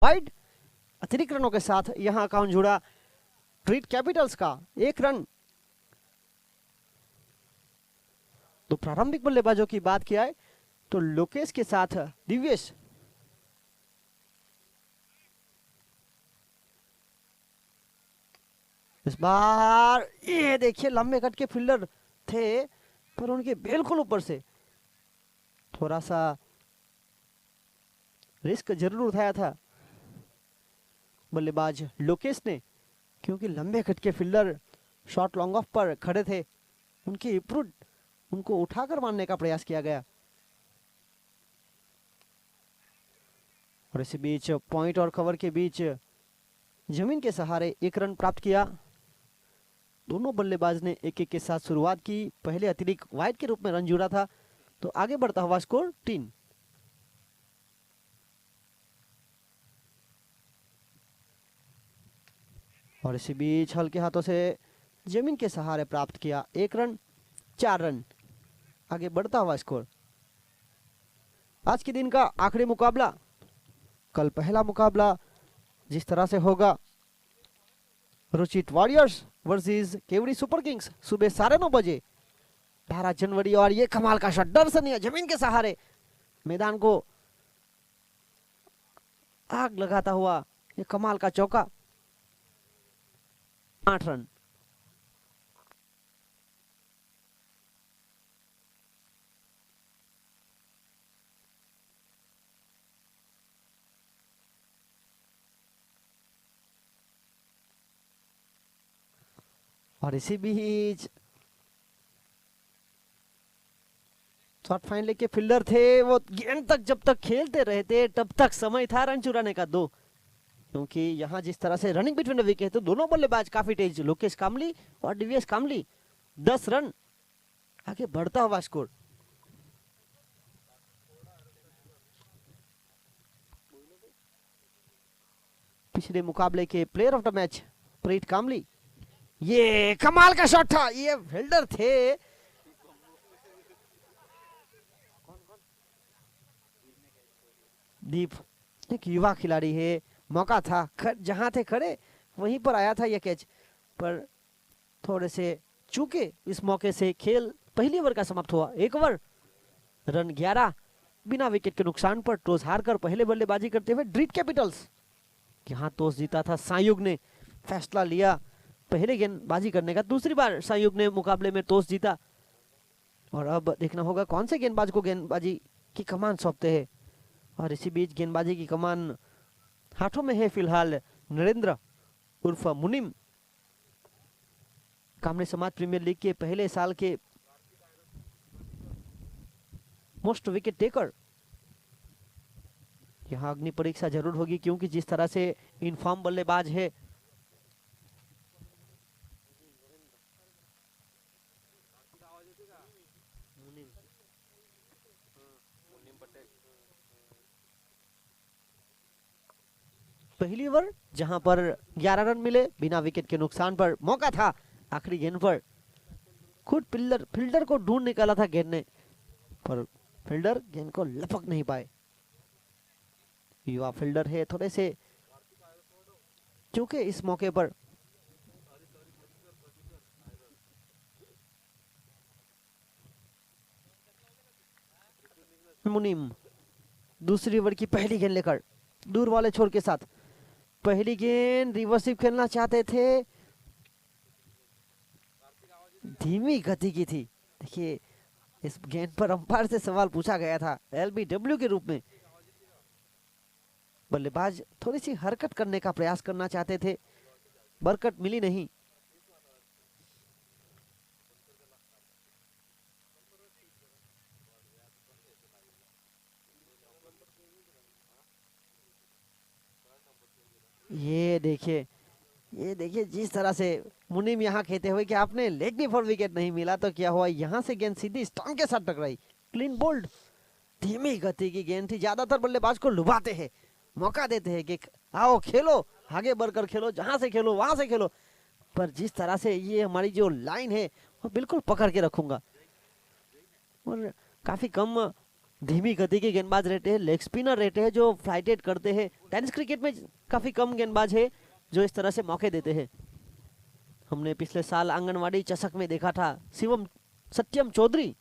Wide. अतिरिक्त रनों के साथ यहां अकाउंट जुड़ा ट्रीट कैपिटल्स का 1 रन। तो प्रारंभिक बल्लेबाजों की बात किया है तो लोकेश के साथ दिव्येश। इस बार ये देखिए लंबे कट के फील्डर थे पर उनके बिल्कुल ऊपर से थोड़ा सा रिस्क जरूर उठाया था बल्लेबाज लोकेश ने, क्योंकि लंबे कट के फील्डर शॉट लॉन्ग ऑफ पर खड़े थे। उनकी इम्प्रूव उनको उठाकर मारने का प्रयास किया गया और इसी बीच पॉइंट और कवर के बीच जमीन के सहारे 1 रन प्राप्त किया। दोनों बल्लेबाज ने 1-1 के साथ शुरुआत की। पहले अतिरिक्त वाइड के रूप में रन जुड़ा था तो आगे बढ़ता हुआ स्कोर 3। और इसी बीच हल्के हाथों से जमीन के सहारे प्राप्त किया 1 रन, 4 रन, आगे बढ़ता हुआ स्कोर। आज के दिन का आखिरी मुकाबला, कल पहला मुकाबला जिस तरह से होगा Ruchit warriors versus Kevadi super kings, सुबह 9:30 बजे 12 जनवरी। और ये कमाल का शॉट दर्शनीय जमीन के सहारे मैदान को आग लगाता हुआ ये कमाल का चौका, 8 रन। और इसी बीच शॉट फाइनल के फील्डर थे वो गेंद तक जब तक खेलते रहते तब तक समय था रन चुराने का 2, क्योंकि यहां जिस तरह से रनिंग बिटवीन द विकेट तो दोनों बल्लेबाज काफी तेज, लोकेश कामली और दिव्येश कामली। 10 रन, आगे बढ़ता हुआ स्कोर। पिछले मुकाबले के प्लेयर ऑफ द मैच प्रीत कामली। ये कमाल का शॉट था, ये फील्डर थे दीप, एक युवा खिलाड़ी है, मौका था, जहां थे खड़े वहीं पर आया था यह कैच, पर थोड़े से चूके इस मौके से खेल पहली ओवर का समाप्त हुआ। 1 ओवर रन 11 बिना विकेट के नुकसान पर टॉस हारकर पहले बल्लेबाजी करते हुए ड्रीट कैपिटल्स। यहां टॉस जीता था संयुग ने, फैसला लिया पहले गेंदबाजी करने का। दूसरी बार संयुग ने मुकाबले में टॉस जीता और अब देखना होगा कौन से गेंदबाज को गेंदबाजी की कमान सौंपते हैं। और इसी बीच गेंदबाजी की कमान हाथों में है फिलहाल नरेंद्र उर्फ मुनिम, कामनी समाज प्रीमियर लीग के पहले साल के मोस्ट विकेट टेकर। यहां अग्नि परीक्षा जरूर होगी, क्योंकि जिस तरह से इनफॉर्म बल्लेबाज है पहली ओवर जहां पर 11 रन मिले बिना विकेट के नुकसान पर, मौका था आखिरी गेंद पर, खुद फील्डर को ढूंढ निकाला था गेंद ने, पर फील्डर गेंद को लपक नहीं पाए। युवा फील्डर है, थोड़े से चूके इस मौके पर। मुनीम दूसरी ओवर की पहली गेंद लेकर दूर वाले छोर के साथ, पहली गेंद रिवर्सिव खेलना चाहते थे, धीमी गति की थी। देखिए इस गेंद पर अंपायर से सवाल पूछा गया था एलबीडब्ल्यू के रूप में। बल्लेबाज थोड़ी सी हरकत करने का प्रयास करना चाहते थे, बरकत मिली नहीं। ये देखिए जिस तरह से मुनीम यहाँ कहते हुए कि आपने लेग बी फॉर विकेट नहीं मिला तो क्या हुआ, यहाँ से गेंद सीधी स्टंप के साथ टकराई, क्लीन बोल्ड। धीमी गति की गेंद थी। ज्यादातर बल्लेबाज को लुभाते हैं, मौका देते हैं कि आओ खेलो, आगे बढ़कर खेलो, जहां से खेलो वहां से खेलो, पर जिस तरह से ये हमारी जो लाइन है वो बिल्कुल पकड़ के रखूंगा। और काफी कम धीमी गति के गेंदबाज रहते हैं, लेग स्पिनर रहते हैं जो फ्लाइटेड करते हैं। टेनिस क्रिकेट में काफी कम गेंदबाज है जो इस तरह से मौके देते हैं। हमने पिछले साल आंगनवाड़ी चषक में देखा था शिवम सत्यम चौधरी।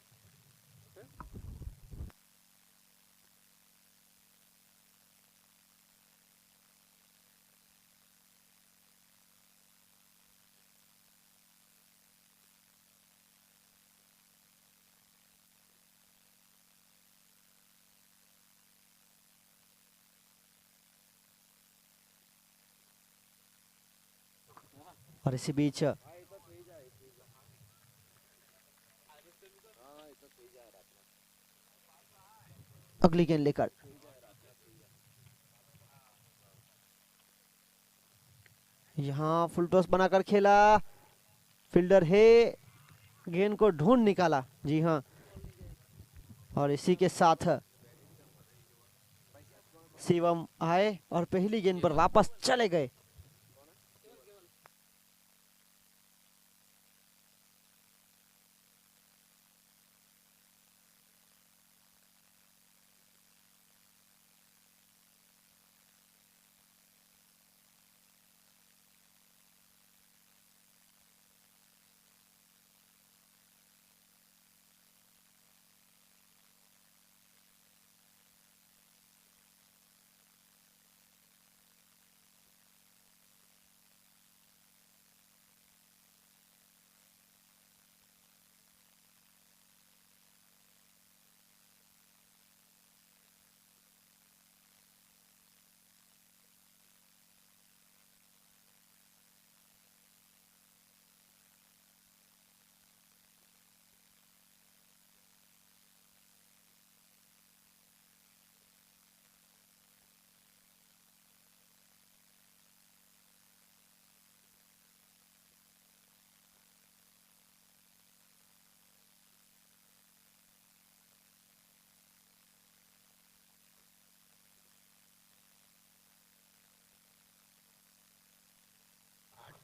और इसी बीच अगली गेंद लेकर यहाँ फुल टॉस बनाकर खेला, फील्डर है, गेंद को ढूंढ निकाला। जी हाँ, और इसी के साथ शिवम आए और पहली गेंद पर वापस चले गए।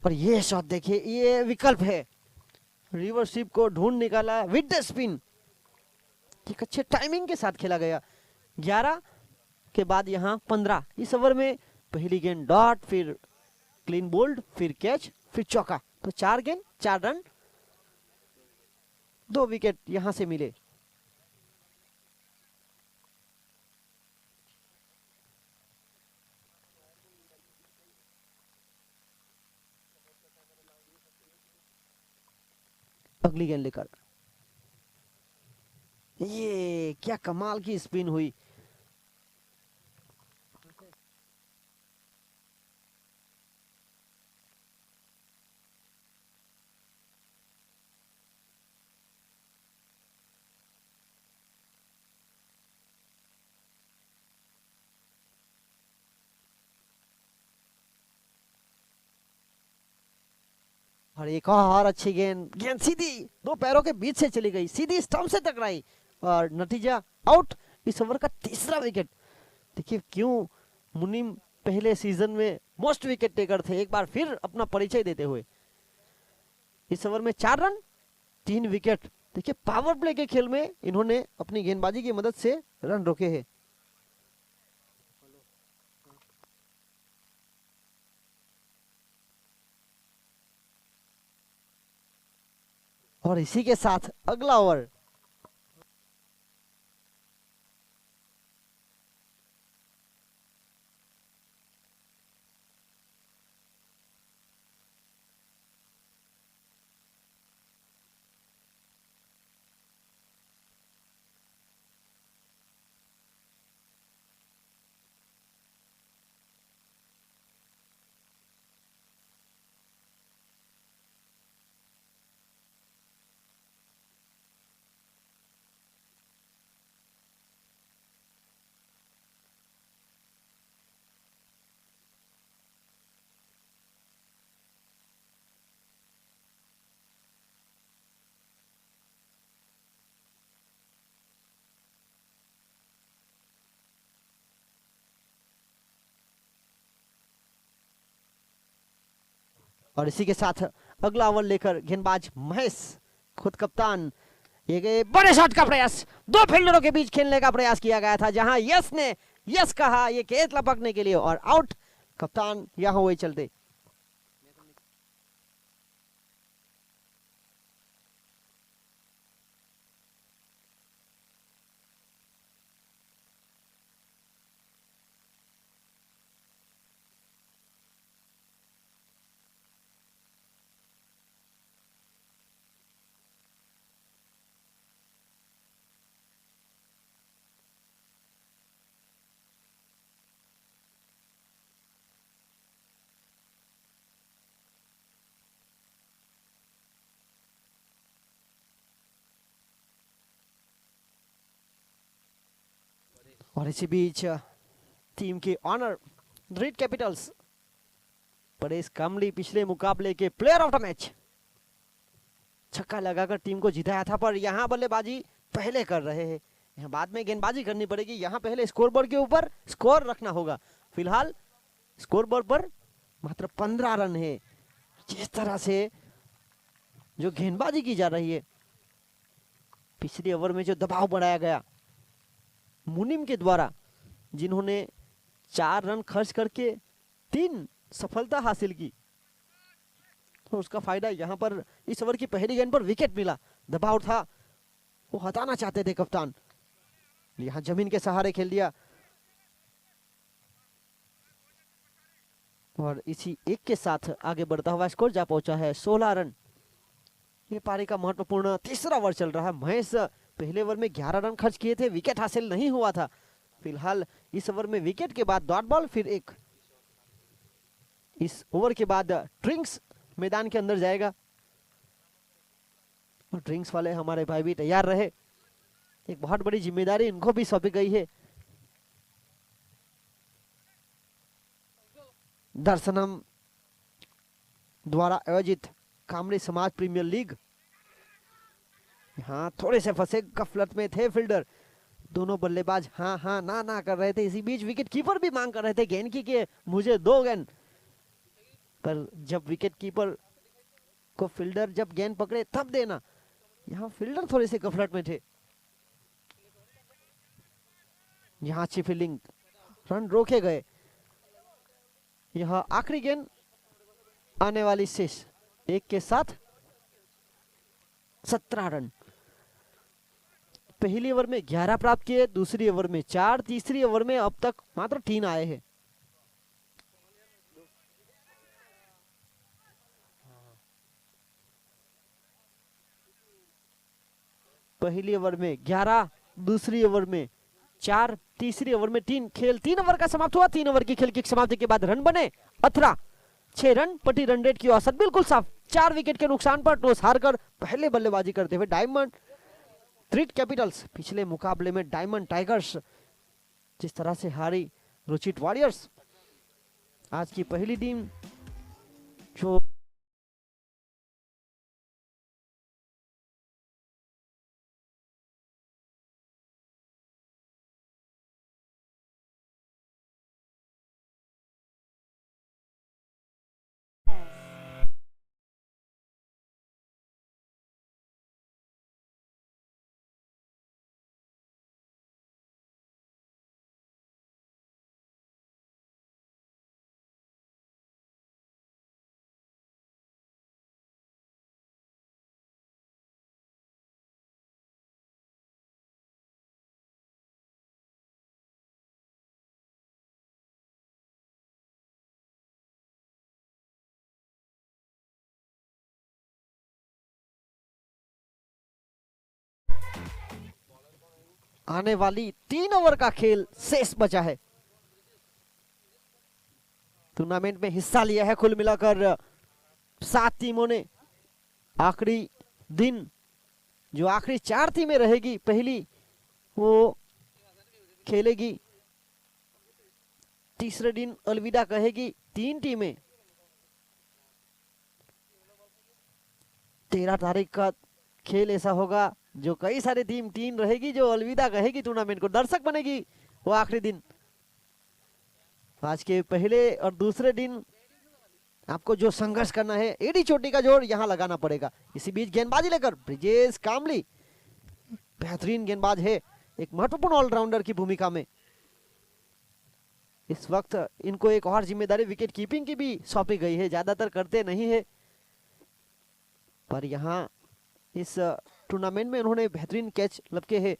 और ये शॉट देखिए, ये विकल्प है, रिवर्सिप को ढूंढ निकाला विद द स्पिन। एक अच्छे टाइमिंग के साथ खेला गया। 11 के बाद यहाँ 15। इस ओवर में पहली गेंद डॉट, फिर क्लीन बोल्ड, फिर कैच, फिर चौका। तो 4 गेंद 4 रन, 2 विकेट यहां से मिले। अगली गेंद लेकर ये क्या कमाल की स्पिन हुई। और एक और अच्छी गेंद, गेंद सीधी 2 पैरों के बीच से चली गई, सीधी स्टंप से टकराई और नतीजा आउट। इस ओवर का तीसरा विकेट। देखिए क्यों मुनीम पहले सीजन में मोस्ट विकेट टेकर थे, एक बार फिर अपना परिचय देते हुए। इस ओवर में 4 रन 3 विकेट। देखिए पावर प्ले के खेल में इन्होंने अपनी गेंदबाजी की मदद से रन रोके हैं। और इसी के साथ अगला ओवर। और इसी के साथ अगला ओवर लेकर गेंदबाज महेश, खुद कप्तान, ये गए बड़े शॉट का प्रयास, दो फील्डरों के बीच खेलने का प्रयास किया गया था, जहां यस ने यस कहा ये कैच लपकने के लिए और आउट। कप्तान यहां वही चलते। और इसी बीच टीम के ऑनर रेड कैपिटल्स परेश कामली पिछले मुकाबले के प्लेयर ऑफ द मैच, छक्का लगाकर टीम को जिताया था। पर यहाँ बल्लेबाजी पहले कर रहे हैं, यहाँ बाद में गेंदबाजी करनी पड़ेगी। यहाँ पहले स्कोरबोर्ड के ऊपर स्कोर रखना होगा। फिलहाल स्कोरबोर्ड पर मात्र 15 रन है। जिस तरह से जो गेंदबाजी की जा रही है, पिछले ओवर में जो दबाव बढ़ाया गया मुनीम के द्वारा, जिन्होंने 4 रन खर्च करके 3 सफलता हासिल की, तो उसका फायदा यहाँ पर इस ओवर की पहली गेंद पर विकेट मिला। दबाव था, वो हटाना चाहते थे कप्तान, यहाँ जमीन के सहारे खेल दिया। और इसी एक के साथ आगे बढ़ता हुआ स्कोर जा पहुंचा है 16 रन। ये पारी का महत्वपूर्ण तीसरा ओवर चल रहा है। महेश पहले ओवर में 11 रन खर्च किए थे, विकेट हासिल नहीं हुआ था। फिलहाल इस ओवर में विकेट के बाद डॉट बॉल, फिर एक इस ओवर के बाद ड्रिंक्स मैदान के अंदर जाएगा और ड्रिंक्स वाले हमारे भाई भी तैयार रहे। एक बहुत बड़ी जिम्मेदारी इनको भी सौंपी गई है। दर्शनम द्वारा आयोजित कामरी समाज प्रीमियर लीग, हाँ थोड़े से फंसे गफलत में थे फील्डर। दोनों बल्लेबाज हाँ हाँ ना ना कर रहे थे। इसी बीच विकेट कीपर भी मांग कर रहे थे गेंद की कि मुझे 2 गेंद, पर जब विकेट कीपर को फील्डर जब गेंद पकड़े तब देना, यहाँ फील्डर थोड़े से गफलत में थे। यहाँ अच्छी फील्डिंग, रन रोके गए। यह आखिरी गेंद आने वाली शेष एक के साथ 17 रन। पहली ओवर में 11 प्राप्त किए, दूसरी ओवर में 4, तीसरी ओवर में अब तक मात्र 3 आए हैं। पहली ओवर में 11, दूसरी ओवर में 4, तीसरी ओवर में 3। खेल 3 ओवर का समाप्त हुआ। 3 ओवर की खेल की समाप्ति के बाद रन बने 18, 6 रन प्रति रन रेट की औसत बिल्कुल साफ। 4 विकेट के नुकसान पर टॉस हारकर पहले बल्लेबाजी करते हुए डायमंड रेड कैपिटल्स, पिछले मुकाबले में डायमंड टाइगर्स जिस तरह से हारी रुचित वॉरियर्स, आज की पहली टीम जो आने वाली 3 ओवर का खेल शेष बचा है। टूर्नामेंट में हिस्सा लिया है कुल मिलाकर 7 टीमों ने। आखिरी दिन जो आखिरी 4 टीमें रहेगी, पहली वो खेलेगी, तीसरे दिन अलविदा कहेगी 3 टीमें। 13 तारीख का खेल ऐसा होगा जो कई सारी टीम रहेगी जो अलविदा कहेगी टूर्नामेंट को, दर्शक बनेगी वो आखिरी दिन। आज के पहले और दूसरे दिन आपको जो संघर्ष करना है, एडी चोटी का जोर यहां लगाना पड़ेगा। इसी बीच गेंदबाजी लेकर ब्रिजेश कामली बेहतरीन गेंदबाज है, एक महत्वपूर्ण ऑलराउंडर की भूमिका में। इस वक्त इनको एक और जिम्मेदारी विकेट कीपिंग की भी सौंपी गई है, ज्यादातर करते नहीं है, पर यहाँ इस टूर्नामेंट में उन्होंने बेहतरीन कैच लपके हैं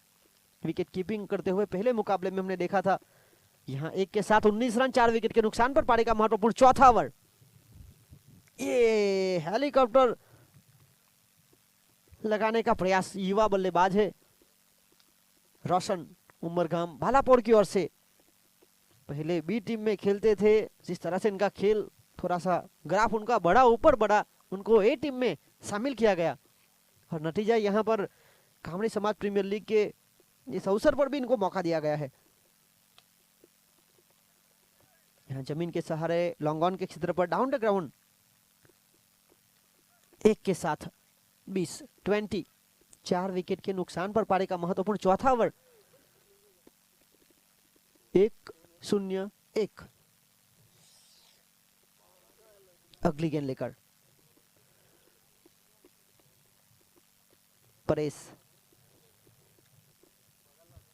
विकेट कीपिंग करते हुए। पहले मुकाबले में हमने देखा था, यहाँ एक के साथ 19 रन 4 विकेट के नुकसान पर पारी का महत्वपूर्ण चौथा ओवर। ये हेलीकॉप्टर लगाने का प्रयास युवा बल्लेबाज है रोशन उमरगाम भालापोड़ की ओर से। पहले बी टीम में खेलते थे, जिस तरह से इनका खेल थोड़ा सा ग्राफ उनका बड़ा ऊपर बढ़ा, उनको ए टीम में शामिल किया गया और नतीजा यहाँ पर कामड़ी समाज प्रीमियर लीग के इस अवसर पर भी इनको मौका दिया गया है। यहाँ जमीन के सहारे लॉन्ग ऑन के क्षेत्र पर डाउन द ग्राउंड एक के साथ 20 4 विकेट के नुकसान पर पारी का महत्वपूर्ण चौथा ओवर। 1-0-1 अगली गेंद लेकर परेश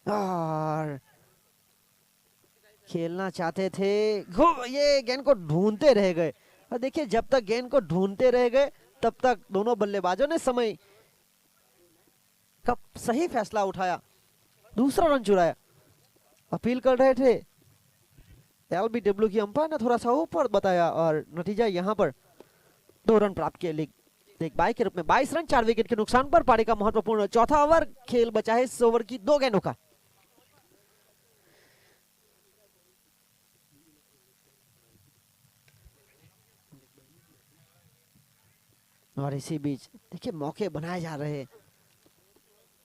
और खेलना चाहते थे, ये गेंद को ढूंढते रह गए। और देखिए जब तक गेंद को ढूंढते रह गए तब तक दोनों बल्लेबाजों ने समय का सही फैसला उठाया, दूसरा रन चुराया। अपील कर रहे थे एलबीडब्ल्यू की अंपायर ने थोड़ा सा ऊपर बताया और नतीजा यहां पर 2 रन प्राप्त किए एक बाई के रूप में। 22 रन 4 विकेट के नुकसान पर पारी का महत्वपूर्ण चौथा ओवर। खेल बचा है इस ओवर की 2 गेंदों का। और इसी बीच देखिए मौके बनाए जा रहे हैं।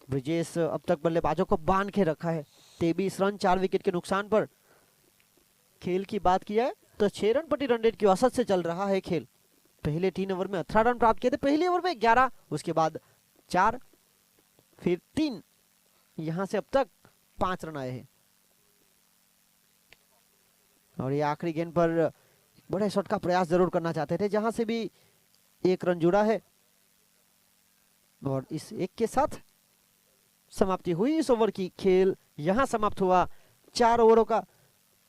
ब्रिजेश अब तक बल्लेबाजों को बांध के रखा है। 23 रन 4 विकेट के नुकसान पर। खेल की बात किया है तो 6 रन प्रति रन रेट की औसत से चल रहा है खेल। पहले 3 ओवर में 18 रन प्राप्त किए थे, पहले ओवर में 11, उसके बाद 4, फिर 3, यहां से अब तक 5 रन आए हैं। और ये आखिरी गेंद पर बड़े शॉट का प्रयास जरूर करना चाहते थे, जहां से भी 1 रन जुड़ा है। और इस 1 के साथ समाप्ति हुई इस ओवर की। खेल यहां समाप्त हुआ 4 ओवरों का।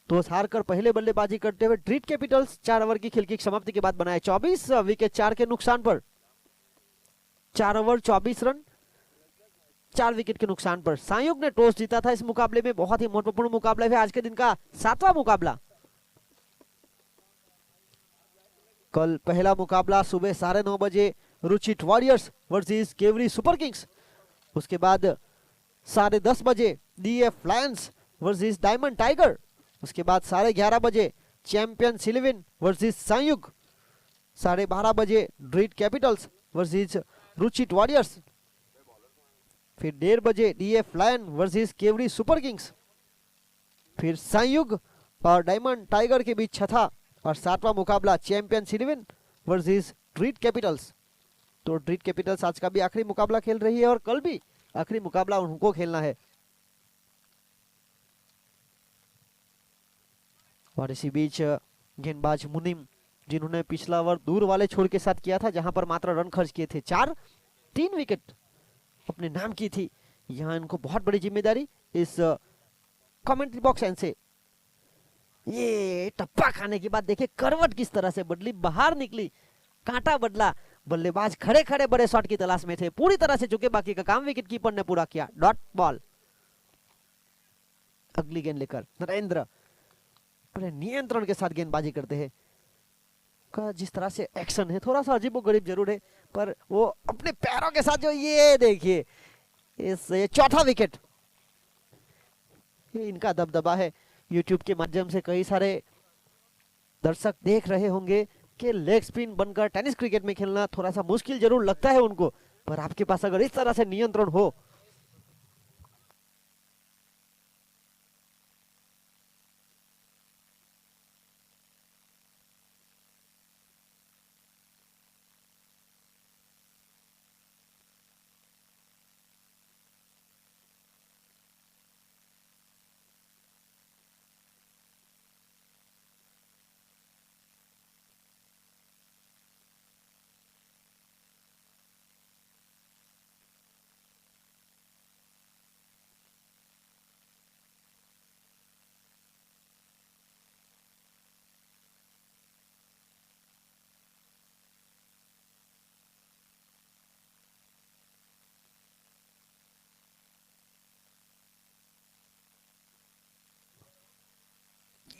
टॉस हारकर पहले बल्लेबाजी करते हुए ड्रीट कैपिटल्स 4 ओवर की खेल की समाप्ति के बाद बनाए 24 विकेट 4 के नुकसान पर। 4 ओवर 24 रन 4 विकेट के नुकसान पर। संयुक्त ने टॉस जीता था इस मुकाबले में। बहुत ही महत्वपूर्ण मुकाबला है, आज के दिन का 7वां मुकाबला। कल पहला मुकाबला सुबह 9:30 बजे Ruchit warriors versus query super kings. उसके बाद 10:30 बजे DF lions versus diamond tiger. उसके बाद 11:30 बजे चैंपियन सिल्विन वर्सेस संयुक्त। 12:30 बजे ड्रीट कैपिटल्स वर्सेस रुचिट वॉरियर्स। फिर 1:30 बजे DF Lion versus query super Kings. फिर संयुक्त और डायमंड टाइगर के बीच छठा और 7वां मुकाबला चैंपियन सिल्विन वर्सेस ड्रीट कैपिटल्स। तो ड्रीट कैपिटल्स आज का भी आखिरी मुकाबला खेल रही है और कल भी आखिरी मुकाबला उनको खेलना है। और इसी बीच गेंदबाज मुनीम, जिन्होंने पिछला ओवर दूर वाले छोर के साथ किया था, जहां पर मात्र रन खर्च किए थे 4, 3 विकेट अपने नाम की थी, यहां इनको बहुत बड़ी जिम्मेदारी इस कमेंट्री बॉक्स एंड से। ये टप्पा खाने के बाद देखिए करवट किस तरह से बदली, बाहर निकली, कांटा बदला। बल्लेबाज खड़े खड़े बड़े शॉट की तलाश में थे, पूरी तरह से चुके, बाकी का काम विकेट कीपर ने पूरा किया। Dot ball. अगली गेंद लेकर नरेंद्र बड़े नियंत्रण के साथ गेंदबाजी करते हैं। का जिस तरह से एक्शन है थोड़ा सा अजीबोगरीब जरूर है, पर वो अपने पैरों के साथ जो ये देखिए इस चौथा विकेट, ये इनका दबदबा है। यूट्यूब के माध्यम से कई सारे दर्शक देख रहे होंगे कि लेग स्पिन बनकर टेनिस क्रिकेट में खेलना थोड़ा सा मुश्किल जरूर लगता है उनको, पर आपके पास अगर इस तरह से नियंत्रण हो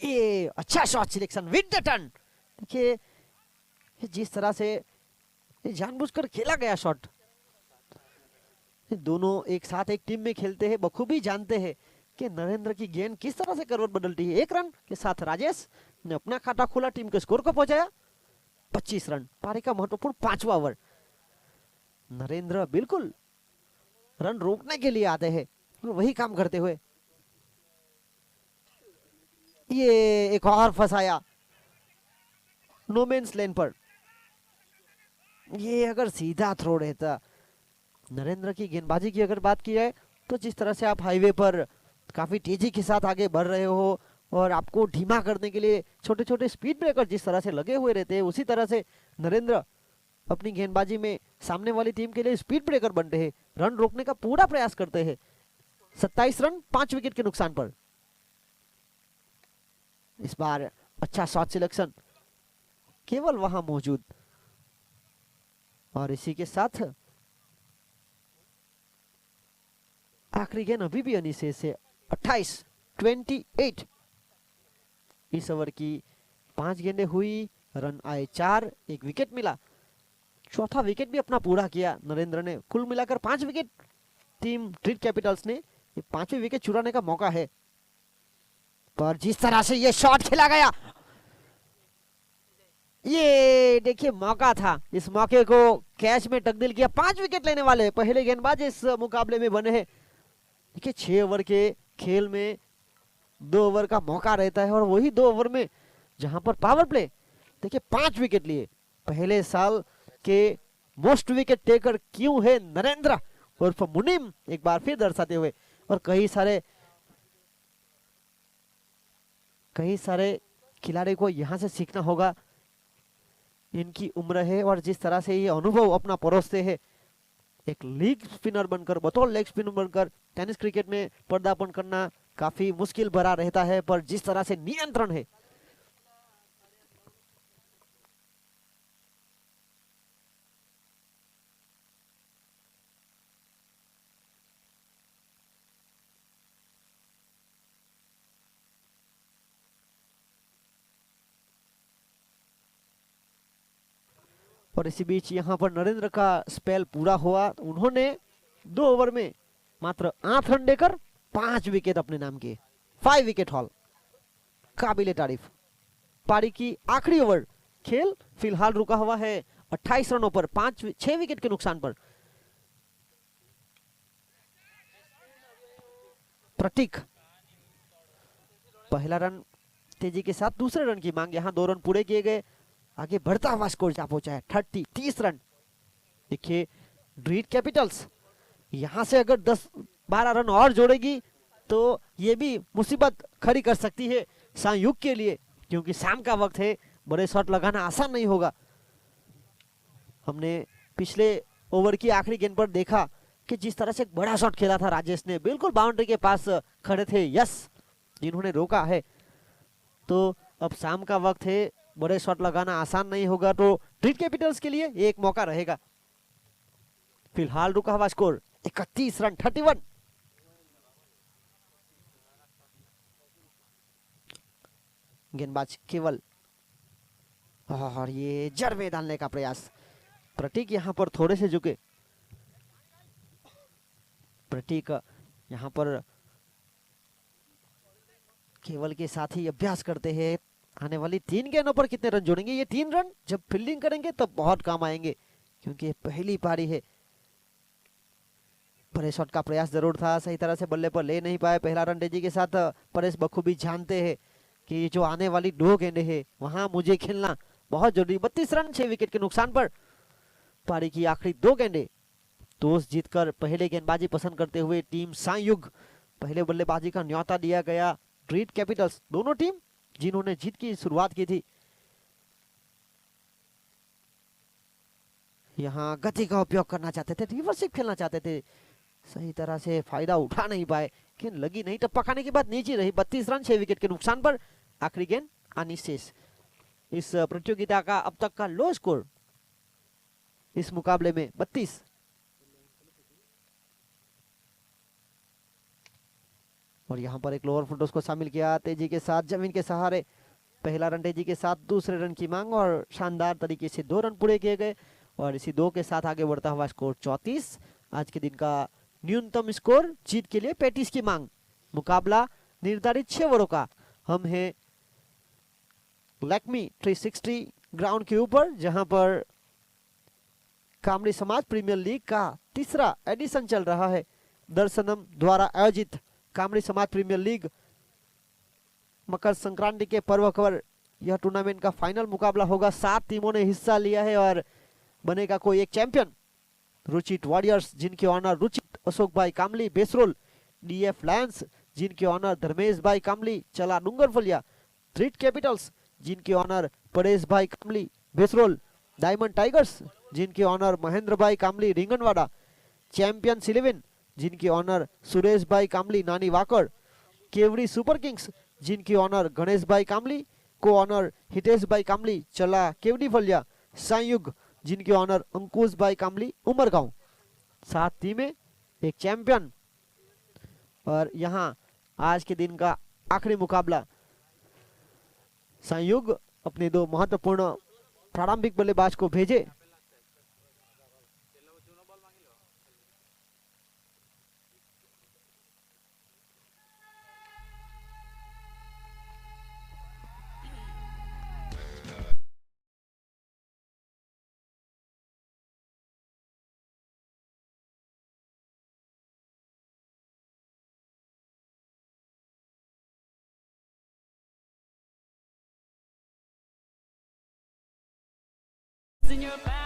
ये अच्छा shot selection with the turn. देखिए जिस तरह से जानबूझकर खेला गया शॉट, दोनों एक साथ एक टीम में खेलते हैं, बखूबी जानते हैं कि नरेंद्र की गेंद किस तरह से करवट बदलती है। 1 रन के साथ राजेश ने अपना खाता खोला, टीम के स्कोर को पहुंचाया 25 रन। पारी का महत्वपूर्ण 5वां ओवर। नरेंद्र बिल्कुल रन रोकने के लिए आते हैं और वही काम करते हुए ये एक और फंसाया नोमेंस लेन पर। ये अगर सीधा थ्रो रहता, नरेंद्र की गेंदबाजी की अगर बात की जाए तो जिस तरह से आप हाईवे पर काफी तेजी के साथ आगे बढ़ रहे हो और आपको धीमा करने के लिए छोटे छोटे स्पीड ब्रेकर जिस तरह से लगे हुए रहते हैं, उसी तरह से नरेंद्र अपनी गेंदबाजी में सामने वाली टीम के लिए स्पीड ब्रेकर बनते हैं, रन रोकने का पूरा प्रयास करते हैं। 27 रन 5 विकेट के नुकसान पर। इस बार अच्छा शॉट सिलेक्शन केवल वहां मौजूद, और इसी के साथ आखिरी गेंद अभी भी अनिशेष से 28 इस ओवर की 5 गेंदें हुई, रन आए 4, 1 विकेट मिला। चौथा विकेट भी अपना पूरा किया नरेंद्र ने। कुल मिलाकर 5 विकेट टीम ट्रीट कैपिटल्स ने, ये 5वीं विकेट चुराने का मौका है। पर जिस तरह से ये शॉट खेला गया, ये देखिए मौका था, इस मौके को कैच में तब्दील किया। 5 विकेट लेने वाले पहले गेंदबाज इस मुकाबले में बने हैं। देखिए 6 ओवर के खेल में 2 ओवर का मौका रहता है और वही 2 ओवर में जहां पर पावर प्ले, देखिए 5 विकेट लिए। पहले साल के मोस्ट विकेट टेकर क्यों है नरेंद्र उर्फ मुनीम, एक बार फिर दर्शाते हुए। और कई सारे खिलाड़ी को यहां से सीखना होगा। इनकी उम्र है और जिस तरह से ये अनुभव अपना परोसते हैं, एक लीग स्पिनर बनकर, बतौर लेग स्पिनर बनकर टेनिस क्रिकेट में पदार्पण करना काफी मुश्किल भरा रहता है। पर जिस तरह से नियंत्रण है, और इसी बीच यहां पर नरेंद्र का स्पेल पूरा हुआ। उन्होंने 2 ओवर में मात्र 8 रन देकर 5 विकेट अपने नाम किए। 5 विकेट हॉल, काबिले तारीफ। पारी की आखिरी ओवर, खेल फिलहाल रुका हुआ है 28 रनों पर 6 विकेट के नुकसान पर। प्रतीक पहला रन तेजी के साथ, दूसरे रन की मांग, यहां 2 रन पूरे किए गए। आगे बढ़ता हुआ स्कोर जा पहुंचा है 30 रन। देखिए ड्रीट कैपिटल्स यहां से अगर 10-12 रन और जोड़ेगी तो ये भी मुसीबत खड़ी कर सकती है संयुक्त के लिए, क्योंकि शाम का वक्त है, बड़े शॉट लगाना आसान नहीं होगा। हमने पिछले ओवर की आखिरी गेंद पर देखा कि जिस तरह से एक बड़ा शॉट खेला था राजेश ने, बिल्कुल बाउंड्री के पास खड़े थे यस, जिन्होंने रोका है। तो अब शाम का वक्त है, बड़े शॉट लगाना आसान नहीं होगा, तो ट्रीट कैपिटल्स के लिए एक मौका रहेगा। फिलहाल रुका हुआ स्कोर 31 रन 31। गेंदबाज केवल, और ये जड़ में डालने का प्रयास। प्रतीक यहां पर थोड़े से झुके। प्रतीक यहां पर केवल के साथ ही अभ्यास करते हैं, आने वाली 3 गेंदों पर कितने रन जोड़ेंगे। ये 3 रन जब फील्डिंग करेंगे तब बहुत काम आएंगे, क्योंकि पहली पारी है। परेश शॉट का प्रयास जरूर था, सही तरह से बल्ले पर ले नहीं पाए। पहला रन तेजी के साथ परेश बखूबी जानते हैं कि जो आने वाली 2 गेंदें हैं वहां मुझे खेलना बहुत जरूरी। 32 रन 6 विकेट के नुकसान पर। पारी की आखिरी 2 गेंदें टॉस जीतकर पहले गेंदबाजी पसंद करते हुए टीम संयुक्त, पहले बल्लेबाजी का न्योता दिया गया ट्रीट कैपिटल्स, दोनों टीम जिन्होंने जीत की शुरुआत की थी। यहां गति का उपयोग करना चाहते थे, रिवर्सिप खेलना चाहते थे, सही तरह से फायदा उठा नहीं पाए, लेकिन लगी नहीं, टप्पा खाने के बाद नीचे रही। 32 रन 6 विकेट के नुकसान पर। आखिरी गेंद अनिशेष। इस प्रतियोगिता का अब तक का लो स्कोर इस मुकाबले में 32। और यहाँ पर एक लोअर फुल टॉस को शामिल किया, तेजी के साथ जमीन के सहारे पहला रन तेजी के साथ, दूसरे रन की मांग और शानदार तरीके से 2 रन पूरे किए गए और इसी 2 के साथ आगे बढ़ता हुआ स्कोर 34। आज के दिन का न्यूनतम स्कोर जीत के लिए 35 की मांग। मुकाबला निर्धारित 6 ओवरों का। हम हैं लक्ष्मी 360 ग्राउंड के ऊपर, जहां पर कामड़ी समाज प्रीमियर लीग का तीसरा एडिशन चल रहा है। दर्शनम द्वारा आयोजित कामड़ी समाज प्रीमियर लीग मकर संक्रांति के पर्व पर यह टूर्नामेंट का फाइनल मुकाबला होगा। 7 टीमों ने हिस्सा लिया है और बनेगा कोई एक चैंपियन। रुचित वॉरियर्स जिनके ऑनर रुचित अशोक भाई कामली बेसरोल, डीएफ लायंस जिनके ऑनर धर्मेश भाई कामली चला डूंगरफलिया, थ्रीट कैपिटल्स जिनके ऑनर परेश भाई कामली बेसरोल, डायमंड टाइगर्स जिनके ऑनर महेंद्र भाई कामली रिंगनवाड़ा, चैंपियंस 11 जिनके ऑनर सुरेश भाई कामली नानी वाकड़, केवड़ी सुपर किंग्स जिनके ऑनर गणेश भाई कामली, को ऑनर हितेश भाई कामली चला केवड़ी फलिया, संयुग जिनके ऑनर अंकुश भाई कामली उमरगांव। 7 टीमें एक चैंपियन। और यहाँ आज के दिन का आखिरी मुकाबला, संयुग अपने 2 महत्वपूर्ण प्रारंभिक बल्लेबाज को भेजे। in your back.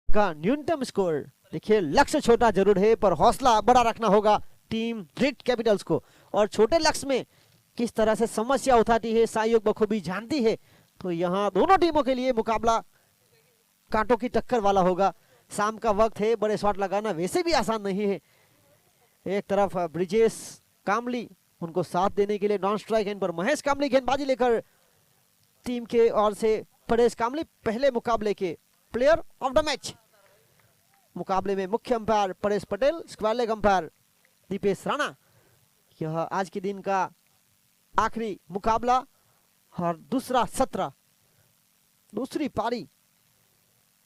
का न्यूनतम स्कोर देखिए, लक्ष्य छोटा जरूर है पर हौसला बड़ा रखना होगा टीम रेड कैपिटल्स को। और छोटे लक्ष्य में किस तरह से समस्या उठाती है सहयोग बखूबी जानती है। तो यहाँ दोनों टीमों के लिए मुकाबला कांटों की टक्कर वाला होगा। शाम का वक्त है, बड़े शॉट लगाना वैसे भी आसान नहीं है। एक तरफ ब्रिजेश कामली, उनको साथ देने के लिए नॉन स्ट्राइक एंड पर महेश कामली गेंदबाजी लेकर टीम के ओर से परेश कामली पहले मुकाबले के प्लेयर ऑफ द मैच। मुकाबले में मुख्य umpire Paresh Patel, square leg umpire Dipesh Rana. यह आज के दिन का आखिरी मुकाबला और दूसरा सत्र, दूसरी पारी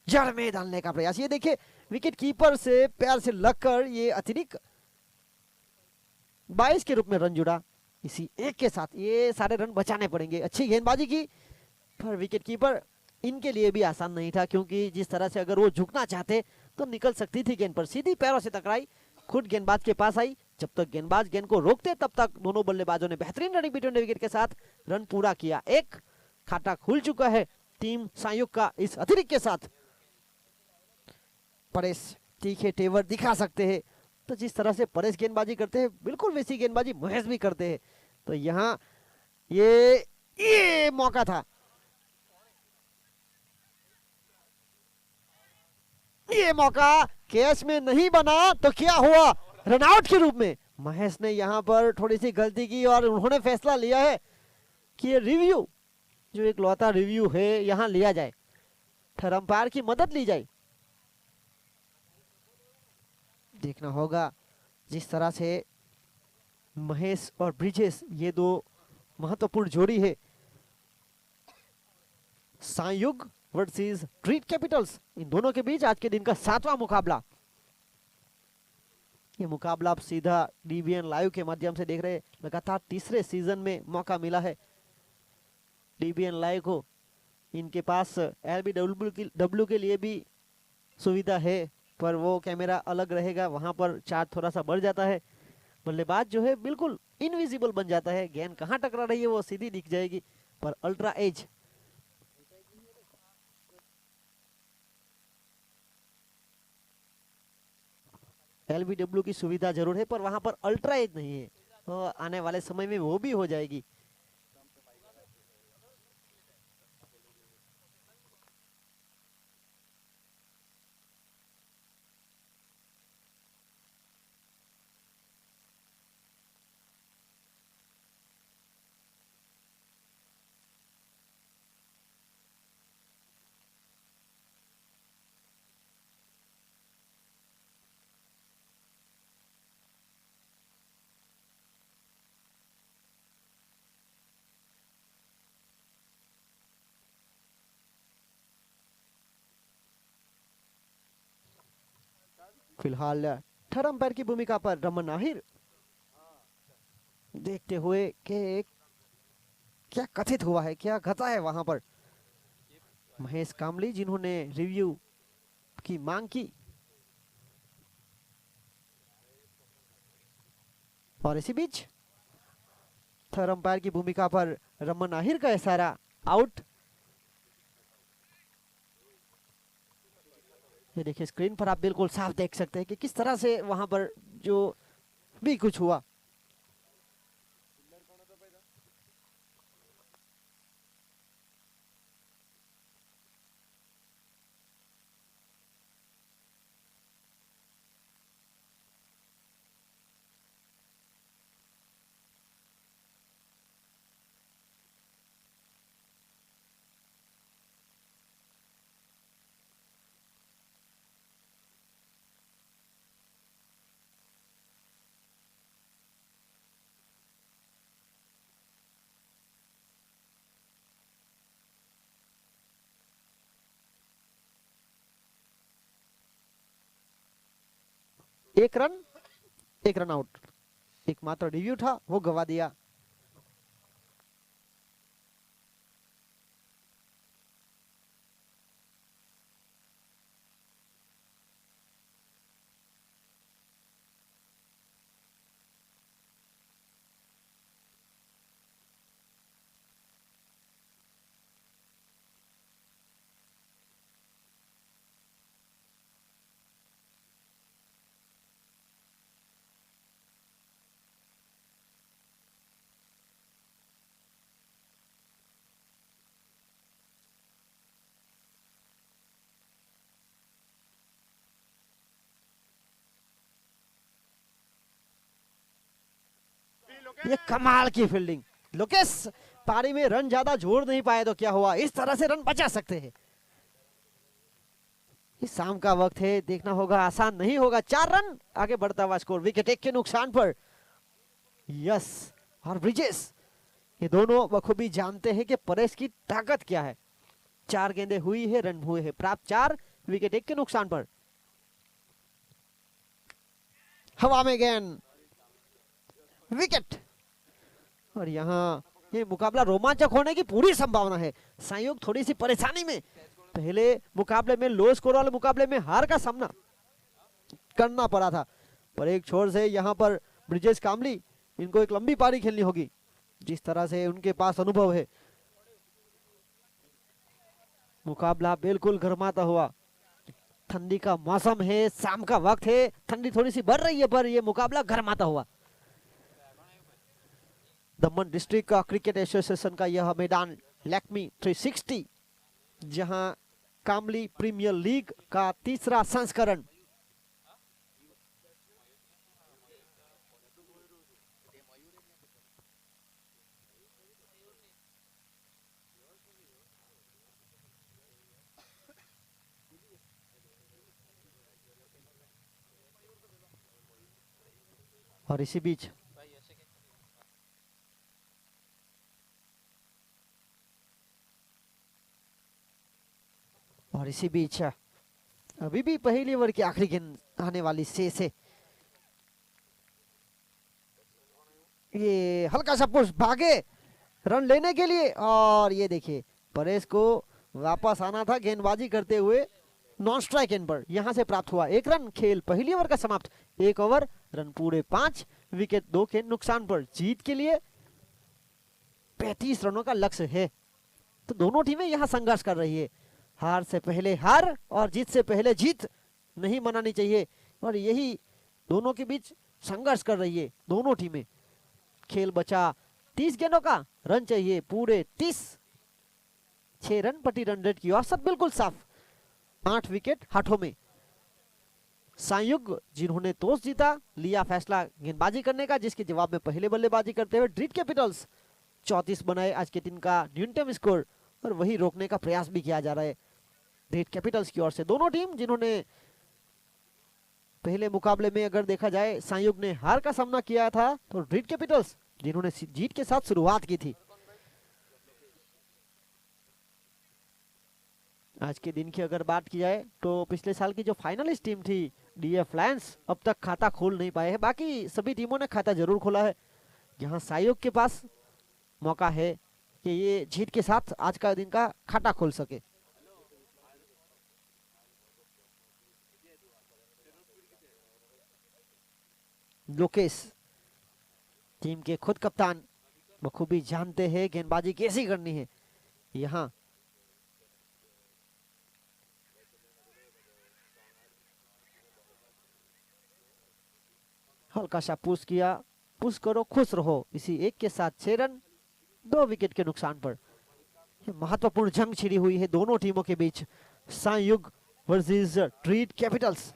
जड़ में डालने का प्रयास। ये देखिए विकेट कीपर से पैर से लगकर ये अतिरिक्त 22 के रूप में रन जुड़ा। इसी एक के साथ ये सारे रन बचाने पड़ेंगे। अच्छी गेंदबाजी की पर विकेट कीपर इनके लिए भी आसान नहीं था, क्योंकि जिस तरह से अगर वो झुकना चाहते तो निकल सकती थी गेंद, पर सीधी पैरों से टकराई, खुद गेंदबाज के पास आई। जब तक गेंदबाज गेंद को रोकते तब तक दोनों बल्लेबाजों ने बेहतरीन रनिंग बिटवीन द विकेट के साथ रन पूरा किया। एक खाता खुल चुका है टीम संयुक्त का इस अतिरिक्त के साथ। परेश तीखे तेवर दिखा सकते हैं तो जिस तरह से परेश गेंदबाजी करते हैं बिल्कुल वैसी गेंदबाजी महेश भी करते हैं। तो यहाँ ये मौका था, ये मौका कैच में नहीं बना तो क्या हुआ, रनआउट के रूप में। महेश ने यहाँ पर थोड़ी सी गलती की और उन्होंने फैसला लिया है कि ये रिव्यू, जो एक लौता रिव्यू है, यहाँ लिया जाए, थर्ड अंपायर की मदद ली जाए। देखना होगा जिस तरह से महेश और ब्रिजेश, ये दो महत्वपूर्ण जोड़ी है, संयुग वर्सेस ट्रीट कैपिटल्स, इन दोनों के बीच आज के दिन का 7वां मुकाबला। ये मुकाबला आप सीधा डीबीएन लाइव के माध्यम से देख रहे हैं। लगातार तीसरे सीजन में मौका मिला है डीबीएन लाइव को। इनके पास एलबीडब्ल्यू के लिए भी सुविधा है, पर वो कैमरा अलग रहेगा, वहां पर चार्ज थोड़ा सा बढ़ जाता है। बल्लेबाज जो है बिल्कुल इनविजिबल बन जाता है, गेंद कहाँ टकरा रही है वो सीधी दिख जाएगी। पर अल्ट्रा एज एलबीडब्ल्यू की सुविधा जरूर है, पर वहां पर अल्ट्रा एज नहीं है, तो आने वाले समय में वो भी हो जाएगी। फिलहाल थर्ड अंपायर की भूमिका पर रमन आहिर, देखते हुए कि क्या कथित हुआ है, क्या घटा है वहां पर। महेश कामली जिन्होंने रिव्यू की मांग की, और इसी बीच थर्ड अंपायर की भूमिका पर रमन आहिर का इशारा, आउट। ये देखिए स्क्रीन पर आप बिल्कुल साफ देख सकते हैं कि किस तरह से वहां पर जो भी कुछ हुआ। एक रन आउट, एकमात्र रिव्यू था वो गवा दिया। ये कमाल की फील्डिंग, लोकेश पारी में रन ज्यादा जोड़ नहीं पाए तो क्या हुआ, इस तरह से रन बचा सकते हैं। इस शाम का वक्त है, देखना होगा, आसान नहीं होगा। 4 रन आगे बढ़ता हुआ स्कोर, विकेट एक के नुकसान पर। यस, और ब्रिजेश ये दोनों बखूबी जानते हैं कि परेश की ताकत क्या है। 4 गेंदें हुई है, रन हुए हैं प्राप्त 4, विकेट एक के नुकसान पर। हवा में गेंद, विकेट। और यहाँ ये मुकाबला रोमांचक होने की पूरी संभावना है। संयोग थोड़ी सी परेशानी में, पहले मुकाबले में लो स्कोर वाले मुकाबले में हार का सामना करना पड़ा था, पर एक छोर से यहाँ पर ब्रिजेश कामली, इनको एक लंबी पारी खेलनी होगी, जिस तरह से उनके पास अनुभव है। मुकाबला बिल्कुल गरमाता हुआ, ठंडी का मौसम है, शाम का वक्त है, ठंडी थोड़ी सी बढ़ रही है, पर ये मुकाबला गर्माता हुआ। दमन डिस्ट्रिक्ट का क्रिकेट एसोसिएशन का यह मैदान लैक्मी 360, जहां कामली प्रीमियर लीग का तीसरा संस्करण और इसी बीच अभी भी पहली ओवर की आखिरी गेंद आने वाली शेष है। ये हल्का सा पुश, भागे रन लेने के लिए, और ये देखिए परेश को वापस आना था गेंदबाजी करते हुए नॉन स्ट्राइक एंड पर, यहां से प्राप्त हुआ 1 रन। खेल पहली ओवर का समाप्त। 1 ओवर, रन पूरे 5, विकेट 2 के नुकसान पर। जीत के लिए 35 रनों का लक्ष्य है, तो दोनों टीमें यहां संघर्ष कर रही है। हार से पहले हार और जीत से पहले जीत नहीं मनानी चाहिए, और यही दोनों के बीच संघर्ष कर रही है दोनों टीमें। खेल बचा 30 गेंदों का, रन चाहिए पूरे 30। 6 रन प्रति रन रेट की औसत बिल्कुल साफ। 8 विकेट हाथों में। संयुक्त जिन्होंने टॉस जीता, लिया फैसला गेंदबाजी करने का, जिसके जवाब में पहले बल्लेबाजी करते हुए ड्रीट कैपिटल्स 34 बनाए आज के दिन का न्यूनतम स्कोर, और वही रोकने का प्रयास भी किया जा रहा है ड्रीट कैपिटल्स की ओर से। दोनों टीम जिन्होंने पहले मुकाबले में अगर देखा जाए संयुक्त ने हार का सामना किया था, तो ड्रीट कैपिटल्स जिन्होंने जीत के साथ शुरुआत की थी। आज के दिन की अगर बात की जाए तो पिछले साल की जो फाइनलिस्ट टीम थी डीएफ लायंस, अब तक खाता खोल नहीं पाए हैं। बाकी सभी टीमों ने खाता जरूर खोला है। यहाँ सहयोग के पास मौका है कि ये जीत के साथ आज का दिन का खाता खोल सके। लोकेश टीम के खुद कप्तान बखूबी जानते हैं गेंदबाजी कैसी करनी है। यहाँ हल्का सा पुश किया, पुश करो खुश रहो, इसी एक के साथ 6 रन 2 विकेट के नुकसान पर। महत्वपूर्ण जंग छिड़ी हुई है दोनों टीमों के बीच, संयुक्त वर्सेस ड्रीट कैपिटल्स।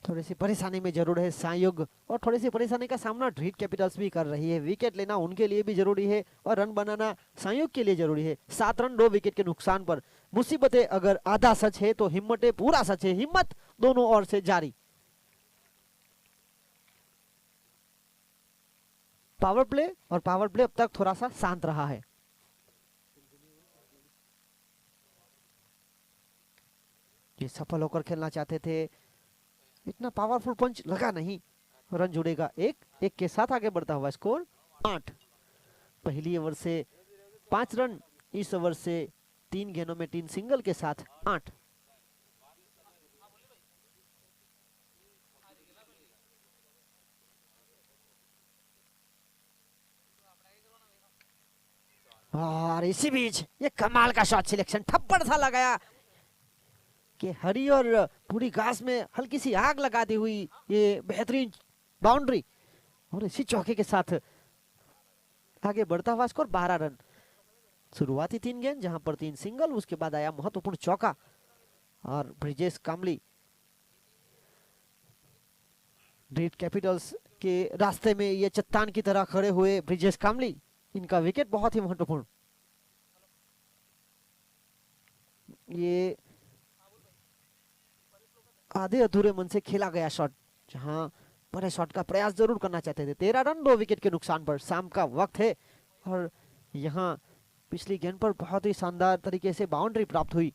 थोड़ी सी परेशानी में जरूर है संयुक्त, और थोड़ी सी परेशानी का सामना ड्रीट कैपिटल्स भी कर रही है। विकेट लेना उनके लिए भी जरूरी है और रन बनाना संयुक्त के लिए जरूरी है। 7 रन 2 विकेट के नुकसान पर। मुसीबतें अगर आधा सच है तो हिम्मतें पूरा सच है। हिम्मत दोनों ओर से जारी। पावर प्ले, और पावर प्ले अब तक थोड़ा सा शांत रहा है। ये सफल होकर खेलना चाहते थे, इतना पावरफुल पंच लगा नहीं। रन जुड़ेगा 1 के साथ आगे बढ़ता हुआ स्कोर 8। पहली ओवर से 5 रन, इस ओवर से 3 गेंदों में 3 सिंगल के साथ 8। और इसी बीच ये कमाल का शॉट सिलेक्शन, थप्पड़ सा लगाया कि हरी और पूरी घास में हल्की सी आग लगाती हुई ये बेहतरीन बाउंड्री, और इसी चौके के साथ आगे बढ़ता हुआ स्कोर 12 रन। शुरुआती 3 गेंद जहां पर 3 सिंगल, उसके बाद आया महत्वपूर्ण चौका, और ब्रिजेश कामली ड्रीट कैपिटल्स के रास्ते में ये चट्टान की तरह खड़े हुए ब्रिजेश कामली, इनका विकेट बहुत ही महत्वपूर्ण। ये आधे अधूरे मन से खेला गया शॉट, जहां बड़े शॉट का प्रयास जरूर करना चाहते थे। 13 रन 2 विकेट के नुकसान पर। शाम का वक्त है, और यहां पिछली गेंद पर बहुत ही शानदार तरीके से बाउंड्री प्राप्त हुई।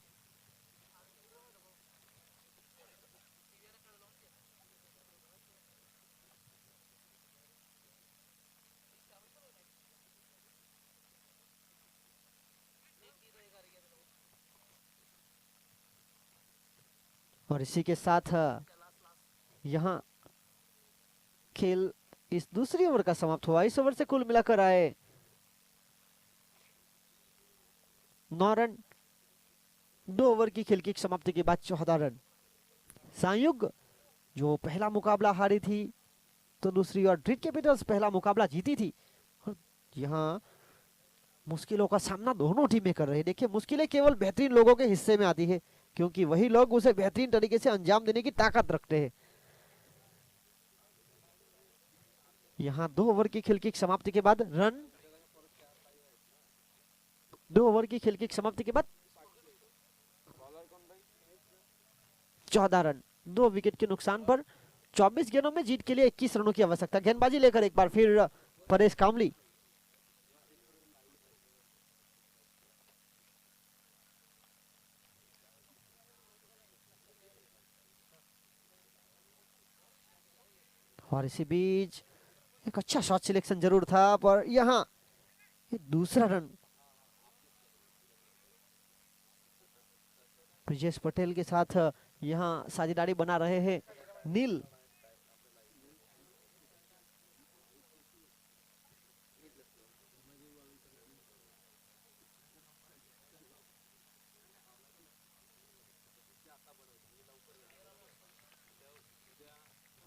और इसी के साथ यहाँ खेल इस दूसरी ओवर का समाप्त हुआ। इस ओवर से कुल मिलाकर आए 9 रन। 2 ओवर की खेल की समाप्ति के बाद 14 रन। संयुक्त जो पहला मुकाबला हारी थी, तो दूसरी ओर ड्रीट कैपिटल्स पहला मुकाबला जीती थी। और यहाँ मुश्किलों का सामना दोनों टीमें कर रही है। देखिए, मुश्किलें केवल बेहतरीन लोगों के हिस्से में आती है, क्योंकि वही लोग उसे बेहतरीन तरीके से अंजाम देने की ताकत रखते हैं। यहाँ 2 ओवर की खेल की समाप्ति के बाद 2 ओवर की खेल की समाप्ति के बाद 14 रन। 2 विकेट के नुकसान पर 24 गेंदों में जीत के लिए 21 रनों की आवश्यकता। गेंदबाजी लेकर एक बार फिर परेश कामली। और इसी बीच एक अच्छा शॉट सिलेक्शन जरूर था, पर यहाँ दूसरा रन ब्रिजेश पटेल के साथ यहाँ साझेदारी बना रहे हैं नील।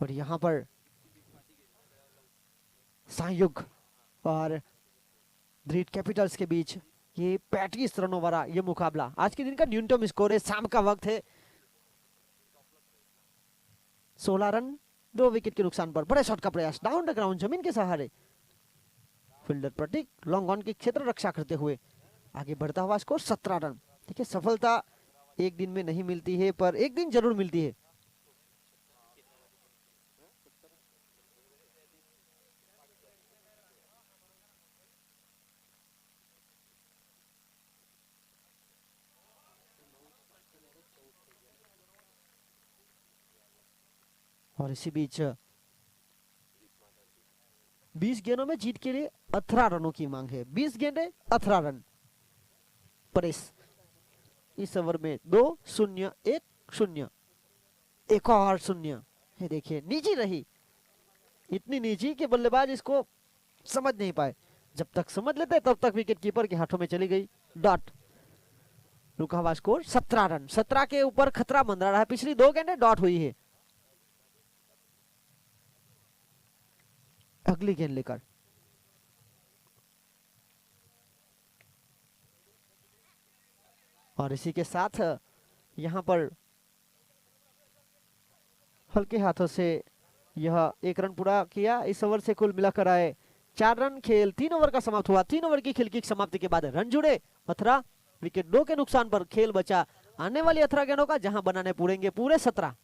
और यहाँ पर संयुक्त और ड्रीट कैपिटल्स के बीच ये 35 रनों वाला ये मुकाबला। आज के दिन का न्यूनतम स्कोर है, शाम का वक्त है। 16 रन 2 विकेट के नुकसान पर बड़े शॉट का प्रयास डाउन द ग्राउंड, जमीन के सहारे। फील्डर प्रतीक लॉन्ग ऑन की क्षेत्र रक्षा करते हुए आगे बढ़ता हुआ स्कोर 17 रन। देखिए, सफलता एक दिन में नहीं मिलती है, पर एक दिन जरूर मिलती है। और इसी बीच 20 गेंदों में जीत के लिए 18 रनों की मांग है। 20 गेंदे 18 रन। परेश इस ओवर में 2-0-1-0, एक और शून्य। ये देखिए, निजी रही, इतनी निजी कि बल्लेबाज इसको समझ नहीं पाए। जब तक समझ लेते तब तक विकेट कीपर के हाथों में चली गई डॉट। रुका हुआ स्कोर 17 रन। 17 के ऊपर खतरा मंडरा रहा है। पिछली 2 गेंदें डॉट हुई है। अगली गेंद लेकर और इसी के साथ यहां पर हल्के हाथों से यह 1 रन पूरा किया। इस ओवर से कुल मिलाकर आए 4 रन। खेल 3 ओवर का समाप्त हुआ। 3 ओवर की खेल की समाप्ति के बाद रन जुड़े 18, विकेट 2 के नुकसान पर खेल बचा आने वाली 18 गेंदों का, जहां बनाने पूरेंगे पूरे 17।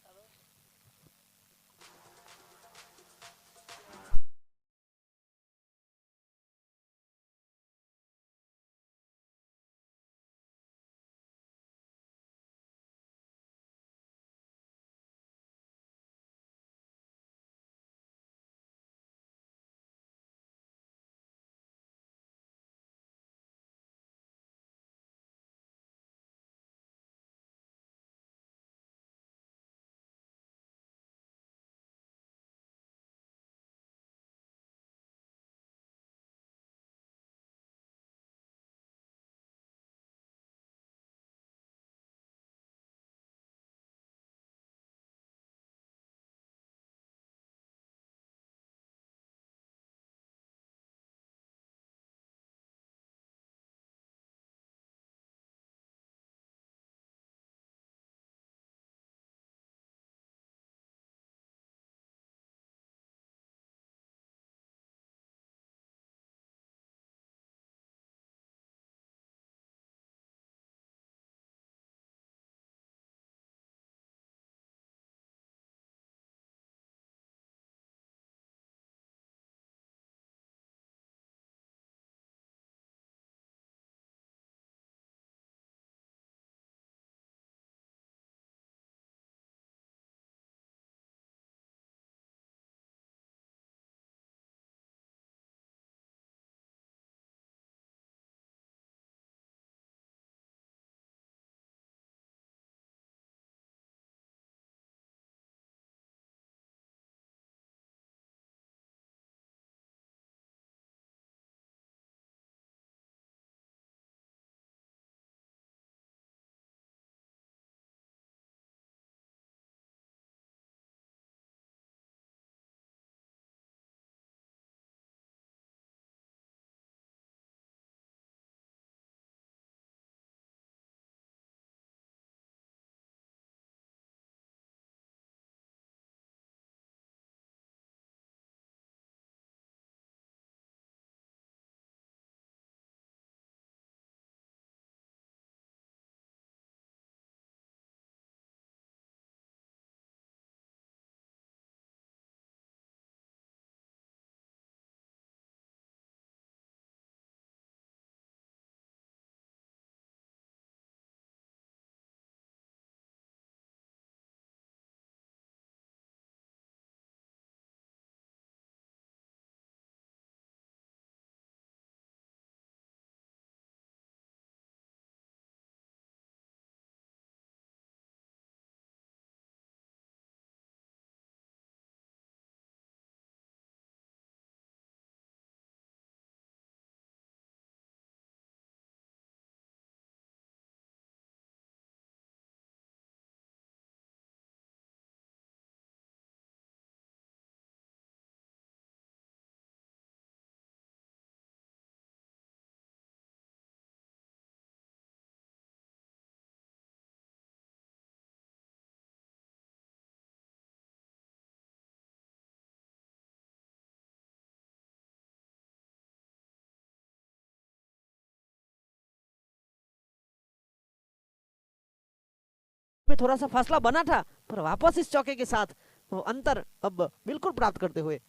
में थोड़ा सा फासला बना था, पर वापस इस चौके के साथ वो अंतर अब बिल्कुल प्राप्त करते हुए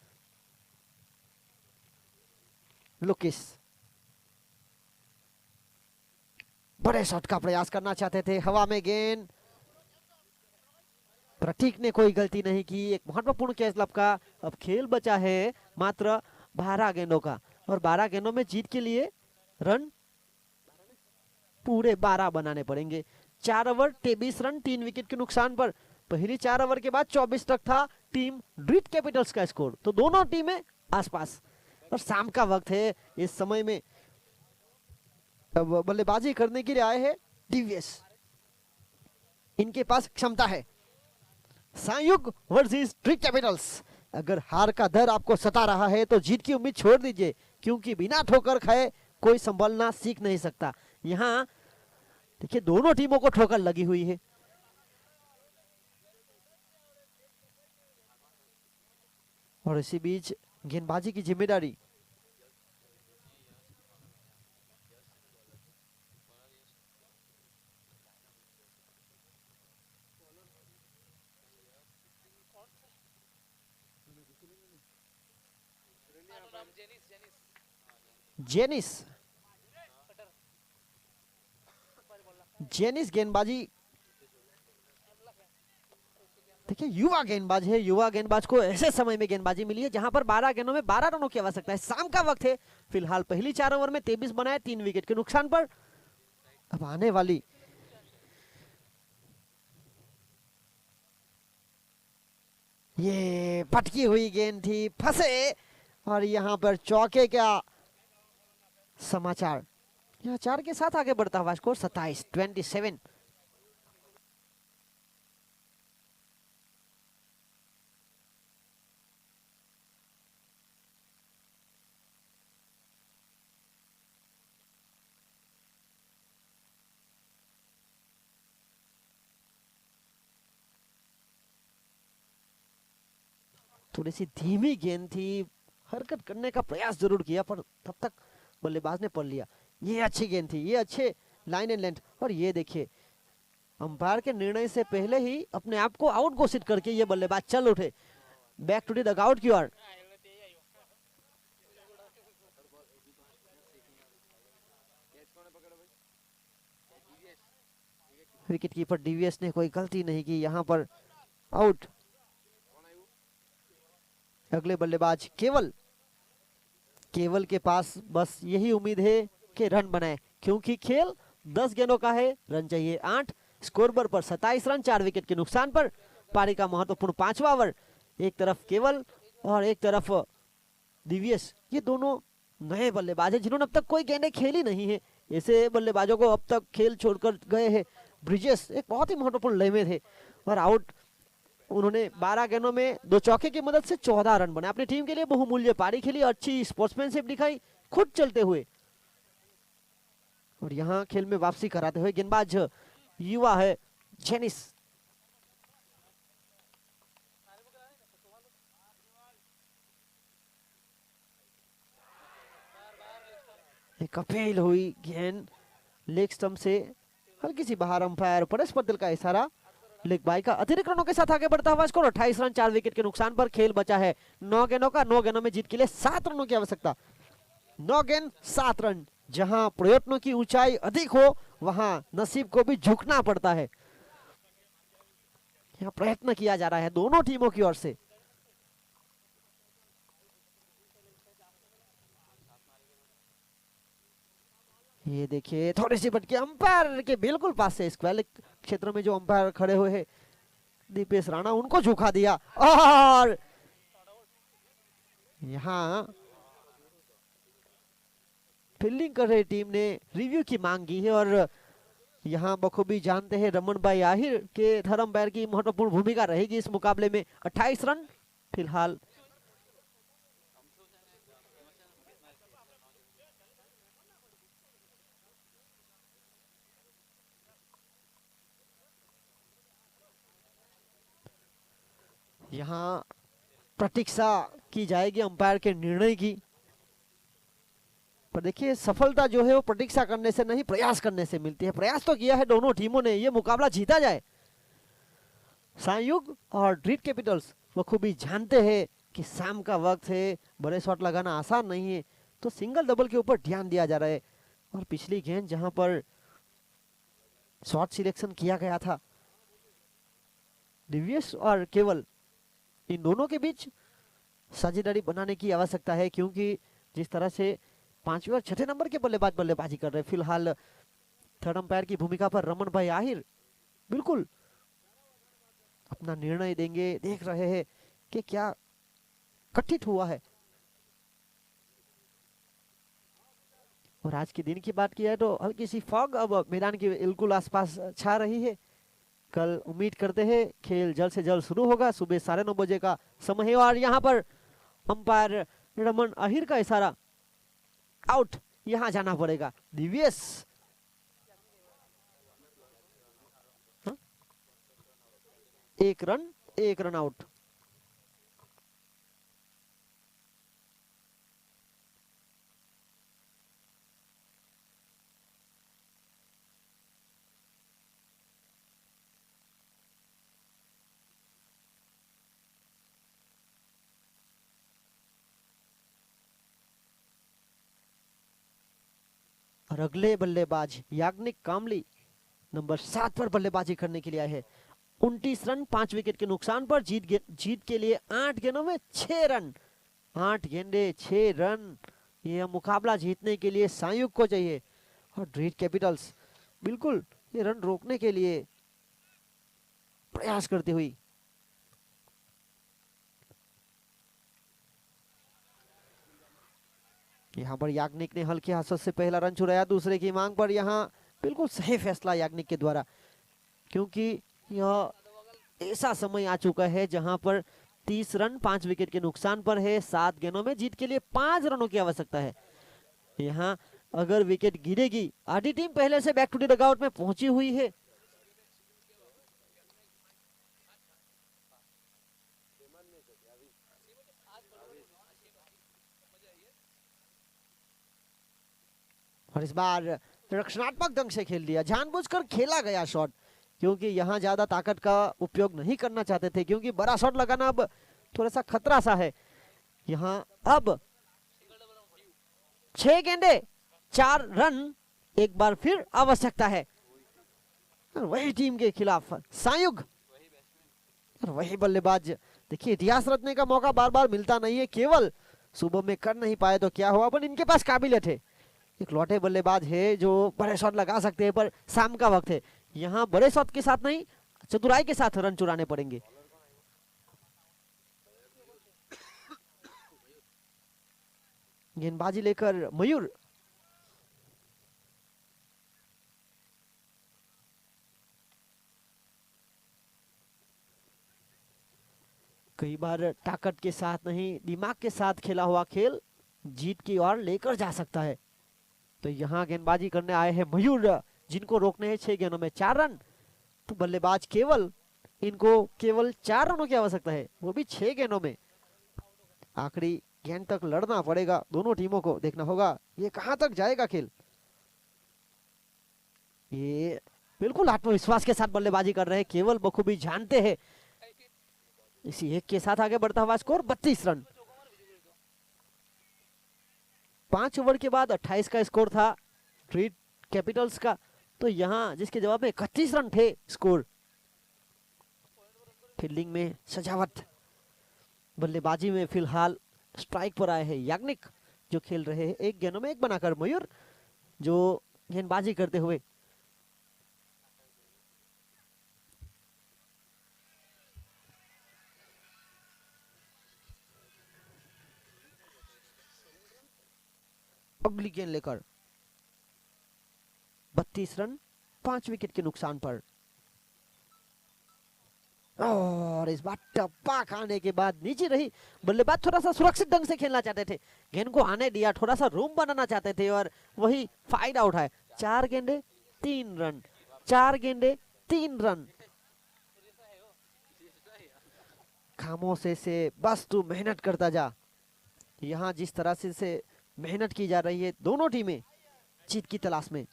लुकिस बड़े शॉट का प्रयास करना चाहते थे, हवा में गेंद, प्रतीक ने कोई गलती नहीं की, एक महत्वपूर्ण कैच लपका। अब खेल बचा है मात्र 12 गेंदों का, और 12 गेंदों में जीत के लिए रन पूरे 12 बनाने पड़ेंगे। 4 ओवर 23 रन 3 विकेट के नुकसान पर। पहली 4 ओवर के बाद 24 तक था टीम ड्रीट कैपिटल्स का स्कोर, तो दोनों टीमें आसपास। और शाम का वक्त है, इस समय में बल्लेबाजी करने के लिए आए हैं डीवीएस, इनके पास क्षमता है। संयुक्त वर्सेस ड्रीट कैपिटल्स। अगर हार का डर आपको सता रहा है तो जीत की उम्मीद छोड़ दीजिए, क्योंकि बिना ठोकर खाए कोई संभलना सीख नहीं सकता। यहाँ देखिए दोनों टीमों को ठोकर लगी हुई है। और इसी बीच गेंदबाजी की जिम्मेदारी जेनिस गेंदबाजी, देखिए युवा गेंदबाज है, युवा गेंदबाज को ऐसे समय में गेंदबाजी मिली है जहां पर 12 गेंदों में 12 रनों की आवश्यकता है। शाम का वक्त है, फिलहाल पहली 4 ओवर में 23 बनाए 3 विकेट के नुकसान पर। अब आने वाली ये पटकी हुई गेंद थी, फंसे, और यहां पर चौके का समाचार। यहां 4 के साथ आगे बढ़ता हुआ स्कोर 27-27। थोड़ी सी धीमी गेंद थी, हरकत करने का प्रयास जरूर किया, पर तब तक बल्लेबाज ने पढ़ लिया। ये अच्छी गेंद थी, ये अच्छे लाइन एंड लेंथ। और ये देखिए अंपायर के निर्णय से पहले ही अपने आप को आउट घोषित करके ये बल्लेबाज चल उठे बैक टू द डगआउट की ओर। विकेट कीपर डीवीएस ने कोई गलती नहीं की, यहां पर आउट। अगले बल्लेबाज केवल के पास बस यही उम्मीद है कि रन बनाए, क्योंकि खेल 10 गेंदों का है, रन चाहिए 8। स्कोरबोर्ड पर 27 रन 4 विकेट के नुकसान पर। पारी का महत्वपूर्ण 5वां ओवर। एक तरफ केवल और एक तरफ डीवीएस, ये दोनों नए बल्लेबाज हैं जिन्होंने अब तक कोई गेंदें खेली नहीं है। ऐसे बल्लेबाजों को अब तक खेल छोड़कर गए हैं ब्रिजेस, एक बहुत ही महत्वपूर्ण लय में थे, और आउट। उन्होंने 12 गेंदों में 2 चौके की मदद से 14 रन बनाए, अपनी टीम के लिए बहुमूल्य पारी खेली, अच्छी स्पोर्ट्समैनशिप दिखाई, खुद चलते हुए। और यहां खेल में वापसी कराते हुए गेंदबाज युवा है जेनिस। एक अपील हुई गेंद लेग स्टंप से हल्की सी बाहर। अंपायर परेश पटेल का इशारा। लेग बाई का अतिरिक्त रनों के साथ आगे बढ़ता हुआ स्कोर 28 रन 4 विकेट के नुकसान पर। खेल बचा है 9 गेंदों का, 9 गेंदों में जीत के लिए 7 रनों की आवश्यकता। 9 गेंद 7 रन। जहां प्रयत्नों की ऊंचाई अधिक हो वहां नसीब को भी झुकना पड़ता है। यहां प्रयत्न किया जा रहा है दोनों टीमों की ओर से। ये देखिए थोड़ी सी बटकी अंपायर के बिल्कुल पास से, स्क्वायर क्षेत्र में जो अंपायर खड़े हुए हैं दीपेश राणा, उनको झुका दिया। और यहां फील्डिंग कर रही टीम ने रिव्यू की मांग की है, और यहां बखूबी जानते हैं रमन भाई आहिर के धर्म अंपायर की महत्वपूर्ण भूमिका रहेगी इस मुकाबले में। 28 रन फिलहाल। यहां प्रतीक्षा की जाएगी अंपायर के निर्णय की, पर देखिए सफलता जो है वो प्रतीक्षा करने से नहीं प्रयास करने से मिलती है। प्रयास तो किया है दोनों टीमों ने, ये मुकाबला जीता जाए। संयुग और ड्रीट कैपिटल्स बखूबी जानते हैं कि शाम का वक्त है, बड़े शॉट लगाना आसान नहीं है, तो सिंगल डबल के ऊपर ध्यान दिया जा रहा है। और पिछली गेंद जहां पर शॉट सिलेक्शन किया गया था, दिव्येश और केवल इन दोनों के बीच साझेदारी बनाने की आवश्यकता है, क्योंकि जिस तरह से 5वें और 6ठे नंबर के बल्लेबाज बल्लेबाजी कर रहे हैं, फिलहाल थर्ड अंपायर की भूमिका पर रमन भाई आहिर बिल्कुल अपना निर्णय देंगे। देख रहे हैं कि क्या कथित हुआ है। और आज के दिन की बात की है तो हल्की सी फॉग अब मैदान के बिल्कुल आसपास छा रही है। कल उम्मीद करते हैं खेल जल्द से जल्द शुरू होगा। सुबह 9:30 बजे का समय है और यहाँ पर अंपायर रमन आहिर का इशारा, आउट, यहाँ जाना पड़ेगा। दिव्येश एक रन आउट। और अगले बल्लेबाज याग्निक कामली नंबर 7 पर बल्लेबाजी करने के लिए आए हैं। 29 रन 5 विकेट के नुकसान पर जीत के लिए 8 गेंदों में 6 रन। 8 गेंदे 6 रन, यह मुकाबला जीतने के लिए संयुक्त को चाहिए। और ड्रीट कैपिटल्स बिल्कुल ये रन रोकने के लिए प्रयास करती हुई। यहाँ पर याग्निक ने हल्के हाथों से पहला रन चुराया दूसरे की मांग पर। यहाँ बिल्कुल सही फैसला याग्निक के द्वारा, क्योंकि यह ऐसा समय आ चुका है जहां पर 30 रन 5 विकेट के नुकसान पर है। 7 गेंदों में जीत के लिए 5 रनों की आवश्यकता है। यहाँ अगर विकेट गिरेगी, आधी टीम पहले से बैक टू द डगआउट में पहुंची हुई है। और इस बार रक्षणात्मक ढंग से खेल दिया, जानबूझकर खेला गया शॉट, क्योंकि यहाँ ज्यादा ताकत का उपयोग नहीं करना चाहते थे, क्योंकि बड़ा शॉट लगाना अब थोड़ा सा खतरा सा है। यहाँ अब 6 गेंदे 4 रन एक बार फिर आवश्यकता है। वही टीम के खिलाफ संयुग, वही बल्लेबाज। देखिए इतिहास रचने का मौका बार बार मिलता नहीं है, केवल सुबह में कर नहीं पाए तो क्या हुआ, पर इनके पास काबिलियत है। एक लौटे बल्लेबाज है जो बड़े शॉट लगा सकते हैं, पर शाम का वक्त है, यहाँ बड़े शॉट के साथ नहीं, चतुराई के साथ रन चुराने पड़ेंगे। गेंदबाजी लेकर मयूर, कई बार ताकत के साथ नहीं, दिमाग के साथ खेला हुआ खेल जीत की ओर लेकर जा सकता है। तो यहाँ गेंदबाजी करने आए हैं मयूर, जिनको रोकने हैं 6 गेंदों में 4 रन। तो बल्लेबाज केवल, इनको केवल 4 रनों की आवश्यकता है, वो भी 6 गेंदों में। आखिरी गेंद तक लड़ना पड़ेगा, दोनों टीमों को देखना होगा ये कहां तक जाएगा खेल। ये बिल्कुल आत्मविश्वास के साथ बल्लेबाजी कर रहे हैं, केवल बखूबी जानते हैं। इसी एक के साथ आगे बढ़ता हुआ स्कोर 32 रन। 5 ओवर के बाद 28 का स्कोर था ड्रीट कैपिटल्स का, तो यहाँ जिसके जवाब में 31 रन थे स्कोर। फील्डिंग में सजावट, बल्लेबाजी में फिलहाल स्ट्राइक पर आए हैं याग्निक, जो खेल रहे हैं 1 गेंदों में 1 बनाकर। मयूर जो गेंदबाजी करते हुए अगली गेंद लेकर 32 रन 5 विकेट के नुकसान पर। और इस बार टप्पा खाने के बाद नीचे रही, बल्लेबाज थोड़ा सा सुरक्षित ढंग से खेलना चाहते थे, गेंद को आने दिया, थोड़ा सा रूम बनाना चाहते थे और वही फायदा उठाए। 4 गेंदे 3 रन, 4 गेंदे 3 रन। खामोशी से बस तू मेहनत करता जा। यहाँ जिस तरह से मेहनत की जा रही है, दोनों टीमें जीत की तलाश में।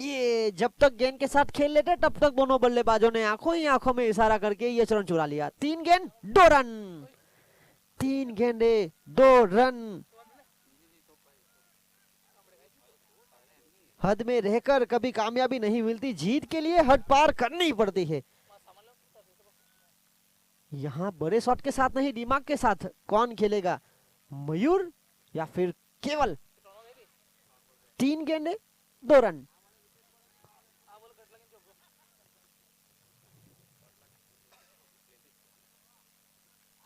ये जब तक गेंद के साथ खेल लेते तब तक दोनों बल्लेबाजों ने आंखों ही आंखों में इशारा करके ये चरण चुरा लिया। 3 गेंद 2 रन, 3 गेंदे 2 रन। हद में रहकर कभी कामयाबी नहीं मिलती, जीत के लिए हद पार करनी पड़ती है। यहाँ बड़े शॉट के साथ नहीं, दिमाग के साथ कौन खेलेगा, मयूर या फिर केवल। 3 गेंदे 2 रन।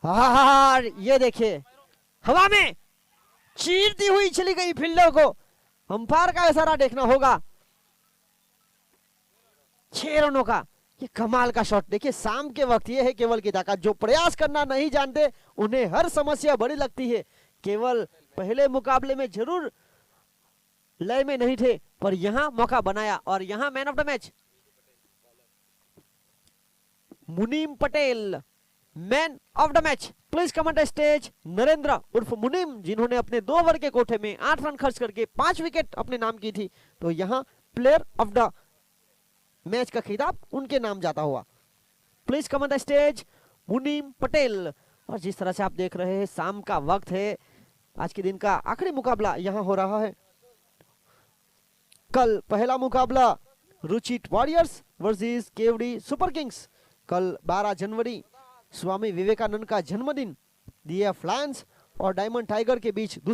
हाँ, ये देखिए हवा में चीरती हुई चली गई फील्डर को, अंपायर का इशारा देखना होगा। 6 रनों का ये कमाल का शॉट। देखिए शाम के वक्त ये है केवल की ताकत, जो प्रयास करना नहीं जानते उन्हें हर समस्या बड़ी लगती है। केवल पहले मुकाबले में जरूर लय में नहीं थे, पर यहां मौका बनाया और यहां मैन ऑफ द मैच मुनीम Patel, man of the match. Please comment stage Narendra उर्फ मुनीम, जिन्होंने अपने 2 ओवर के कोठे में 8 रन खर्च करके 5 विकेट अपने नाम की थी, तो यहाँ प्लेयर ऑफ द मैच का खिताब उनके नाम जाता हुआ। प्लीज कमेंट स्टेज मुनीम पटेल। और जिस तरह से आप देख रहे हैं शाम का वक्त है, आज के दिन का आखिरी मुकाबला यहाँ हो रहा है। कल पहला मुकाबला Ruchit warriors versus Kevadi super kings. कल 12 जनवरी स्वामी विवेकानंद का जन्मदिन, DF लायंस और डायमंड टाइगर के बीच